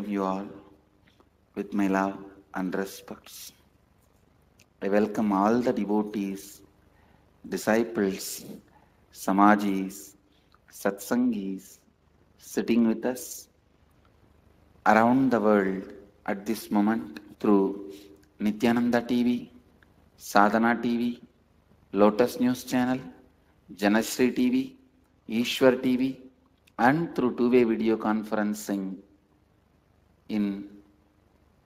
you all with my love and respects. I welcome all the devotees, disciples, samajis, satsangis sitting with us around the world at this moment through Nityananda TV, Sadhana TV, Lotus News Channel, Janashri TV, Ishwar TV, and through two-way video conferencing in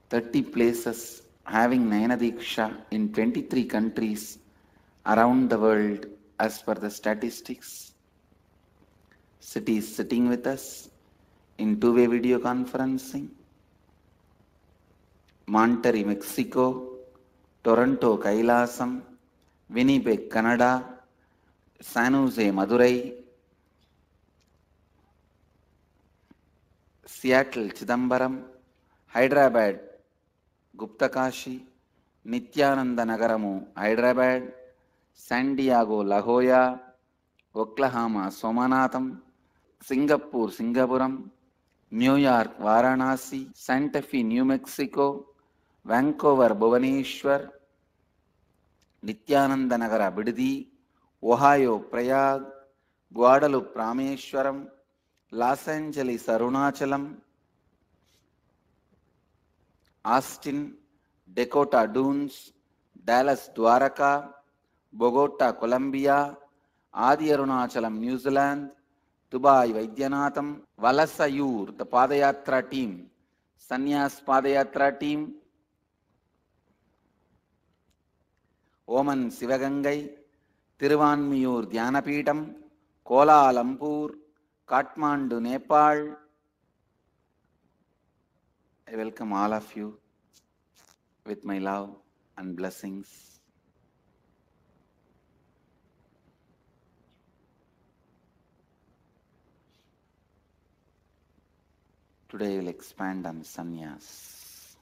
30 places, having Nayana Diksha in 23 countries around the world as per the statistics. Cities sitting with us in two-way video conferencing. Monterrey, Mexico, Toronto, Kailasam, Winnipeg, Canada, San Jose, Madurai, Seattle, Chidambaram, Hyderabad, Guptakashi, Nityananda Nagaramu, Hyderabad, San Diego, La Jolla, Oklahoma, Somanatham, Singapore, Singapuram, New York, Varanasi, Santa Fe, New Mexico, Vancouver, Bhubaneswar, Nityananda Nagara, Bidadi, Ohio, Prayag, Guadalupe, Rameshwaram, Los Angeles, Arunachalam, Austin, Dakota Dunes, Dallas, Dwaraka, Bogota, Colombia, Adi Arunachalam, New Zealand, Dubai, Vaidyanatham, Valasayur, the Padayatra team, Sannyas Padayatra team, Oman, Sivagangai, Tiruvanmiyur, Dhyanapitham, Kuala Lumpur, Kathmandu, Nepal. I welcome all of you with my love and blessings. Today I will expand on sannyas.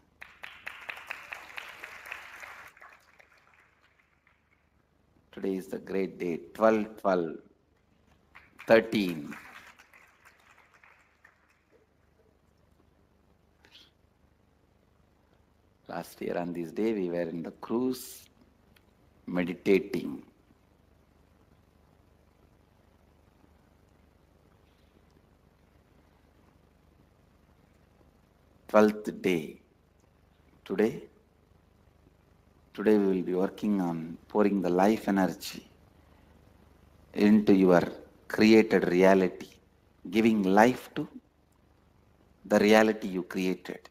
Today is the great day, 12/12/13. Last year on this day we were in the cruise meditating. Twelfth day. Today we will be working on pouring the life energy into your created reality, giving life to the reality you created.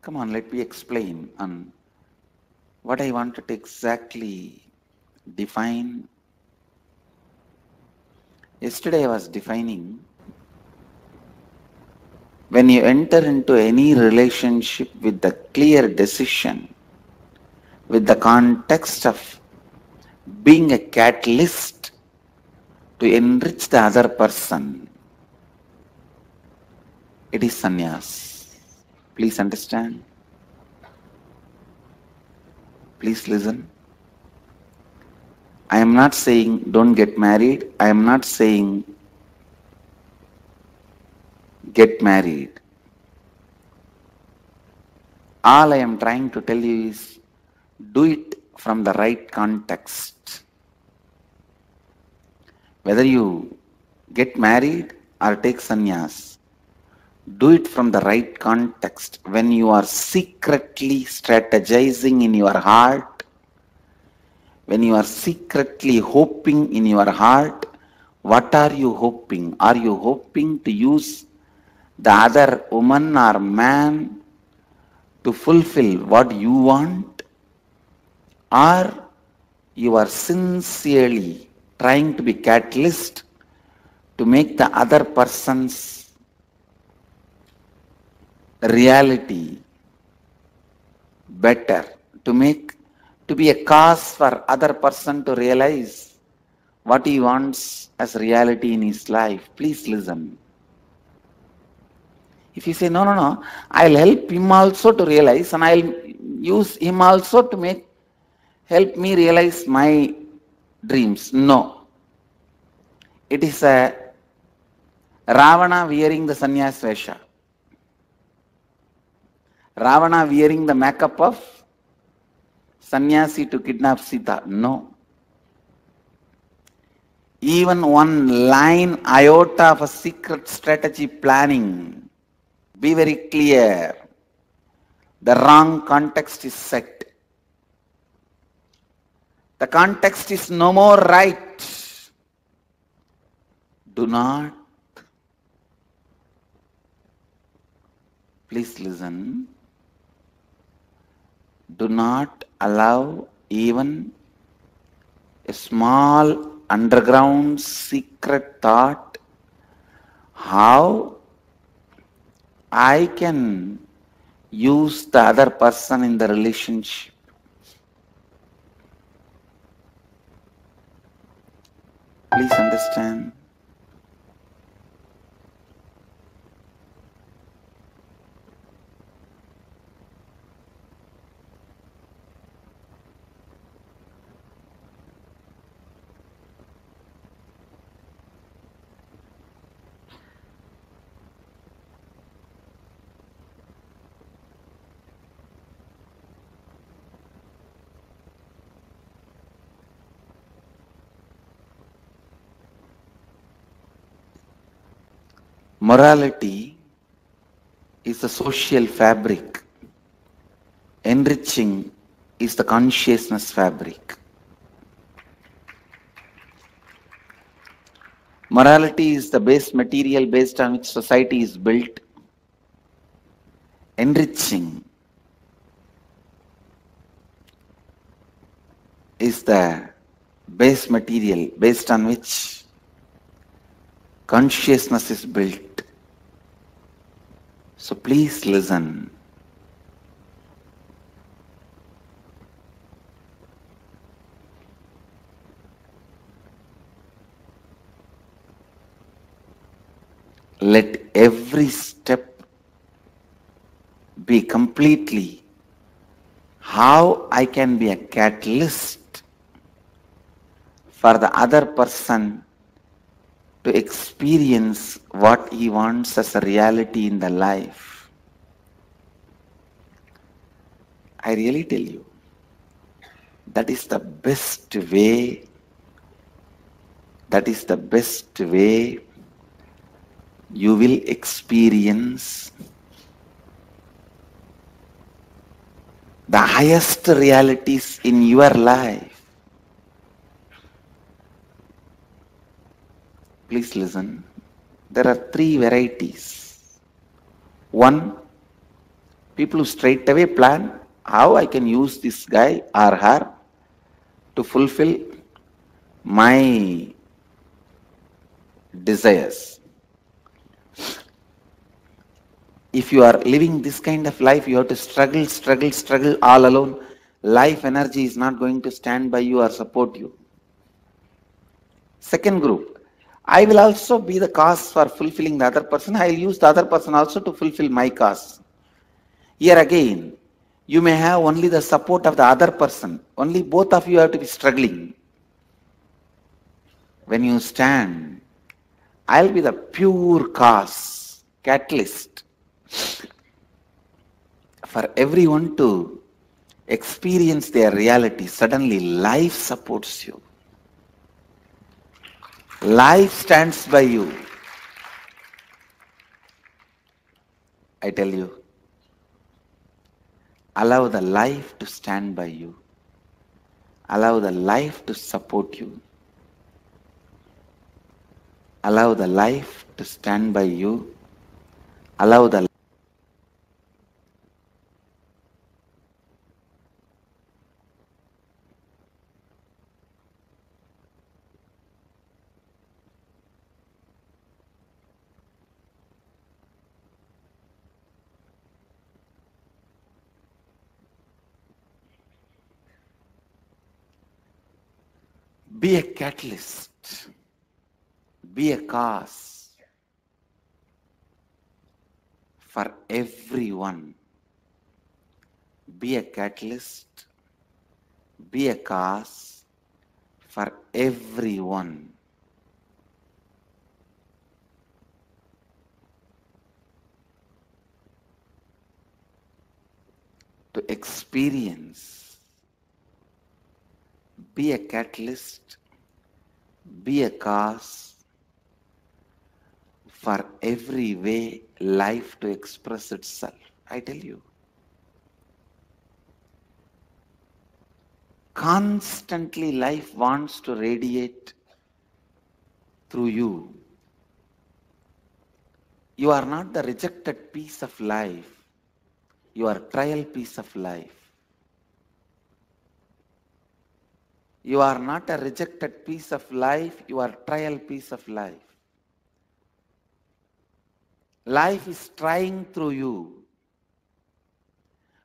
Come on, let me explain on what I wanted to exactly define. Yesterday I was defining, when you enter into any relationship with the clear decision, with the context of being a catalyst to enrich the other person, it is sannyas. Please understand. Please listen. I am not saying don't get married. I am not saying get married. All I am trying to tell you is do it from the right context. Whether you get married or take sannyas, do it from the right context. When you are secretly strategizing in your heart, when you are secretly hoping in your heart, what are you hoping? Are you hoping to use the other woman or man to fulfill what you want? Or you are sincerely trying to be catalyst to make the other person's reality better, to be a cause for other person to realize what he wants as reality in his life. Please listen. If you say, no, I'll help him also to realize and I'll use him also to help me realize my dreams. No. It is a Ravana wearing the sannyas vesha. Ravana wearing the makeup of sannyasi to kidnap Sita. No. Even one line iota of a secret strategy planning. Be very clear. The wrong context is set. The context is no more right. Do not, please listen, do not allow even a small underground secret thought how I can use the other person in the relationship. Please understand. Morality is the social fabric. Enriching is the consciousness fabric. Morality is the base material based on which society is built. Enriching is the base material based on which consciousness is built. So please listen. Let every step be completely how I can be a catalyst for the other person to experience what he wants as a reality in the life. I really tell you, that is the best way, that is the best way you will experience the highest realities in your life. Please listen. There are three varieties. One, people who straight away plan how I can use this guy or her to fulfill my desires. If you are living this kind of life, you have to struggle all alone. Life energy is not going to stand by you or support you. Second group, I will also be the cause for fulfilling the other person. I will use the other person also to fulfill my cause. Here again, you may have only the support of the other person. Only both of you have to be struggling. When you stand, I'll be the pure cause, catalyst for everyone to experience their reality. Suddenly, life supports you. Life stands by you. I tell you, allow the life to stand by you. Allow the life to support you. Allow the life to stand by you. Allow the be a catalyst. Be a cause for everyone. Be a catalyst. Be a cause for everyone. to experience. Be a catalyst, be a cause for every way life to express itself. I tell you. Constantly life wants to radiate through you. You are not the rejected piece of life. You are trial piece of life. You are not a rejected piece of life. You are trial piece of life. Life is trying through you.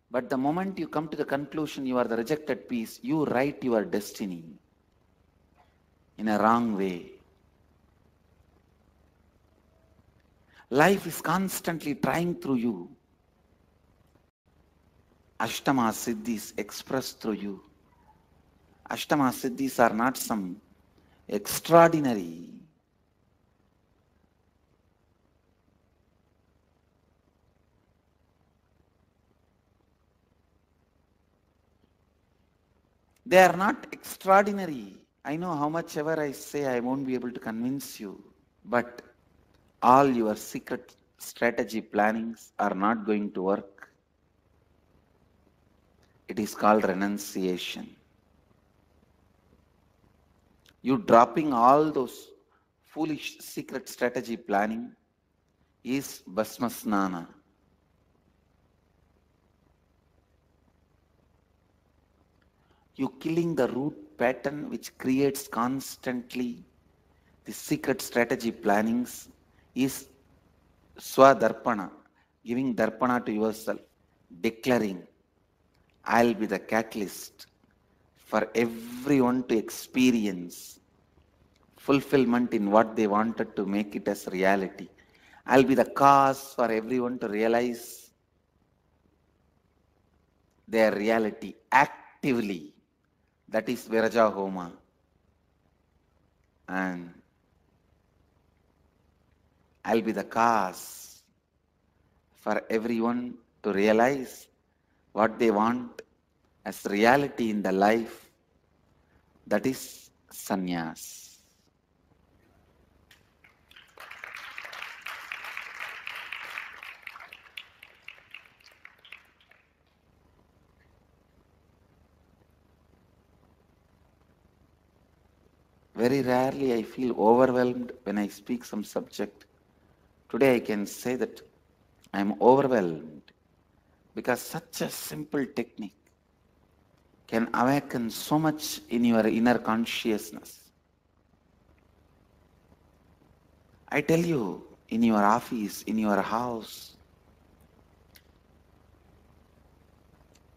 But the moment you come to the conclusion you are the rejected piece, you write your destiny in a wrong way. Life is constantly trying through you. Ashtama Siddhis expressed through you. Ashtama Siddhis are not some extraordinary. They are not extraordinary. I know how much ever I say I won't be able to convince you. But all your secret strategy plannings are not going to work. It is called renunciation. You dropping all those foolish secret strategy planning is Bhasmasnana. You killing the root pattern which creates constantly the secret strategy plannings is Swadarpana, giving Darpana to yourself, declaring, I'll be the catalyst for everyone to experience fulfillment in what they wanted to make it as reality. I'll be the cause for everyone to realize their reality actively. That is Viraja Homa. And I'll be the cause for everyone to realize what they want as reality in the life. That is sannyas. Very rarely I feel overwhelmed when I speak some subject. Today I can say that I am overwhelmed because such a simple technique can awaken so much in your inner consciousness. I tell you, in your office, in your house,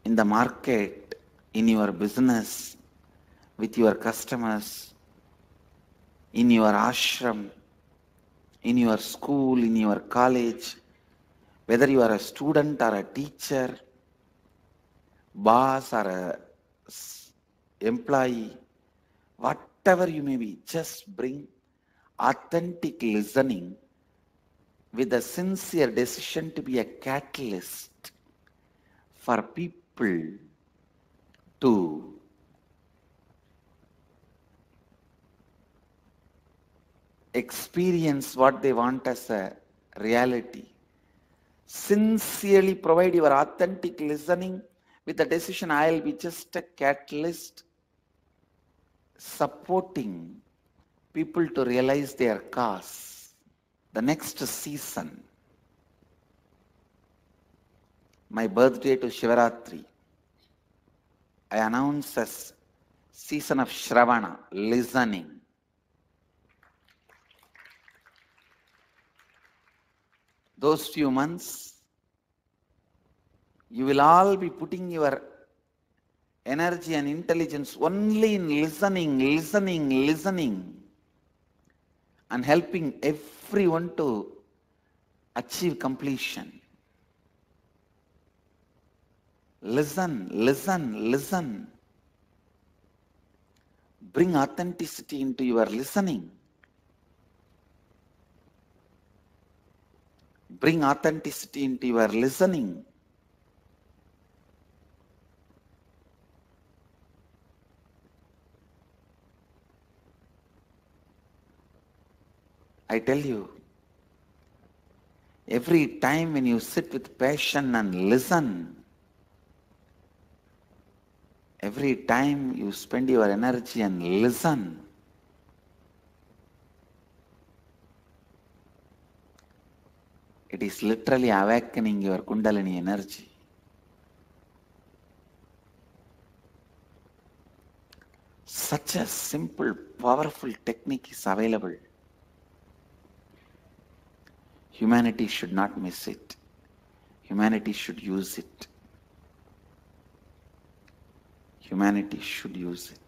in the market, in your business, with your customers, in your ashram, in your school, in your college, whether you are a student or a teacher, boss or a employee, whatever you may be, just bring authentic listening with a sincere decision to be a catalyst for people to experience what they want as a reality. Sincerely provide your authentic listening with the decision, I'll be just a catalyst supporting people to realize their cause. The next season, my birthday to Shivaratri, I announce as season of Shravana, listening. Those few months, you will all be putting your energy and intelligence only in listening, listening, listening, and helping everyone to achieve completion. Listen, listen, listen. Bring authenticity into your listening. Bring authenticity into your listening. I tell you, every time when you sit with passion and listen, every time you spend your energy and listen, it is literally awakening your Kundalini energy. Such a simple, powerful technique is available. Humanity should not miss it. Humanity should use it. Humanity should use it.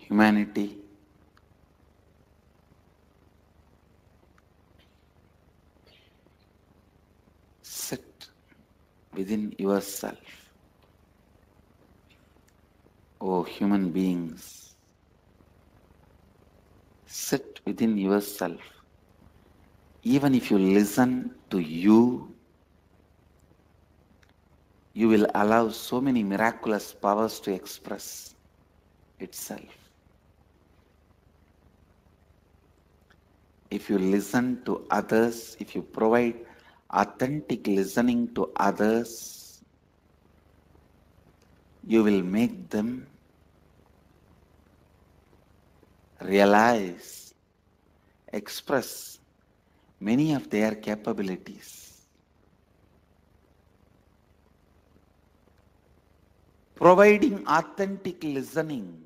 Humanity sit within yourself. Oh, human beings, sit within yourself. Even if you listen to you, you will allow so many miraculous powers to express itself. If you listen to others, if you provide authentic listening to others, you will make them realize, express many of their capabilities. Providing authentic listening,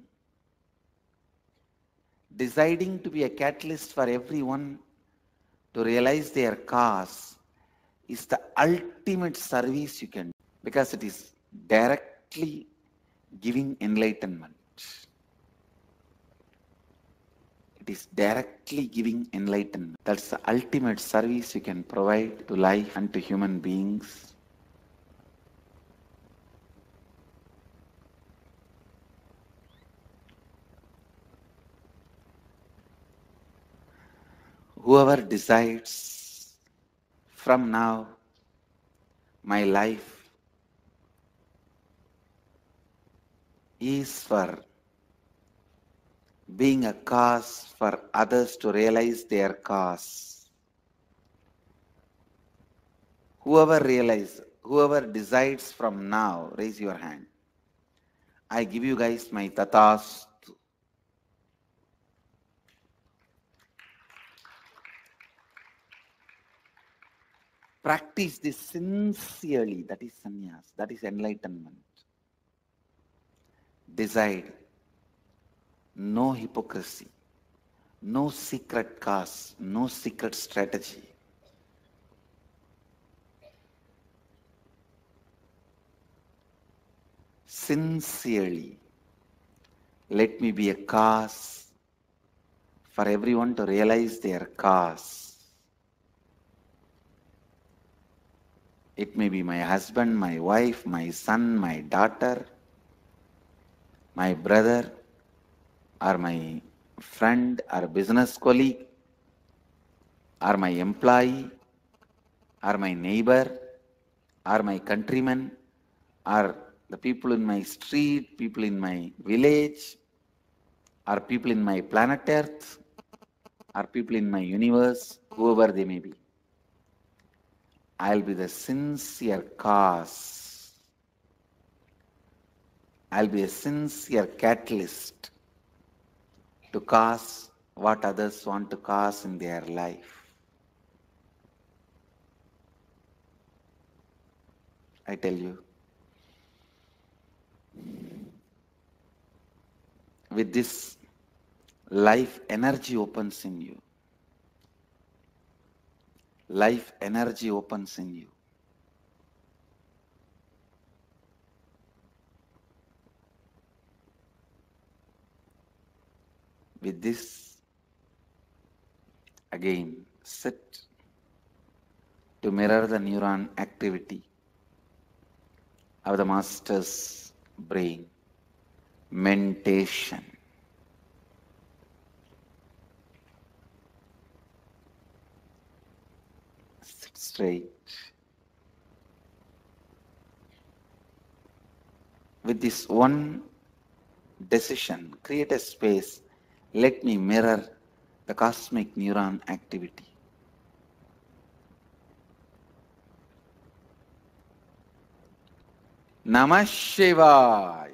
deciding to be a catalyst for everyone to realize their cause is the ultimate service you can do, because it is directly giving enlightenment. It is directly giving enlightenment. That's the ultimate service you can provide to life and to human beings. Whoever decides from now my life is for being a cause for others to realize their cause. Whoever decides from now, raise your hand. I give you guys my tatas. Practice this sincerely. That is sannyas. That is enlightenment. Decide. No hypocrisy. No secret cause. No secret strategy. Sincerely, let me be a cause for everyone to realize their cause. It may be my husband, my wife, my son, my daughter, my brother, or my friend, or business colleague, or my employee, or my neighbor, or my countrymen, or the people in my street, people in my village, or people in my planet Earth, or people in my universe, whoever they may be. I'll be the sincere cause. I'll be a sincere catalyst to cause what others want to cause in their life. I tell you, with this, life energy opens in you. Life energy opens in you. With this, again, sit to mirror the neuron activity of the master's brain. Mentation. Sit straight. With this one decision, create a space. Let me mirror the cosmic neuron activity. Namah Shivaya.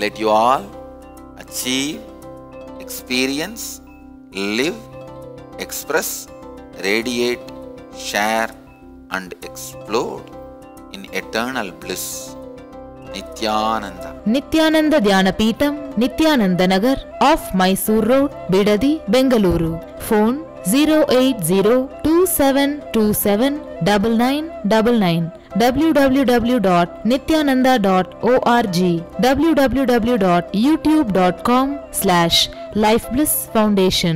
Let you all achieve, experience, live, express, radiate, share and explode in eternal bliss. Nityananda. Nityananda Dhyanapitham, Nityananda Nagar, off Mysore Road, Bidadi, Bengaluru. Phone 08027279999. www.nityananda.org. www.youtube.com/Life Bliss Foundation.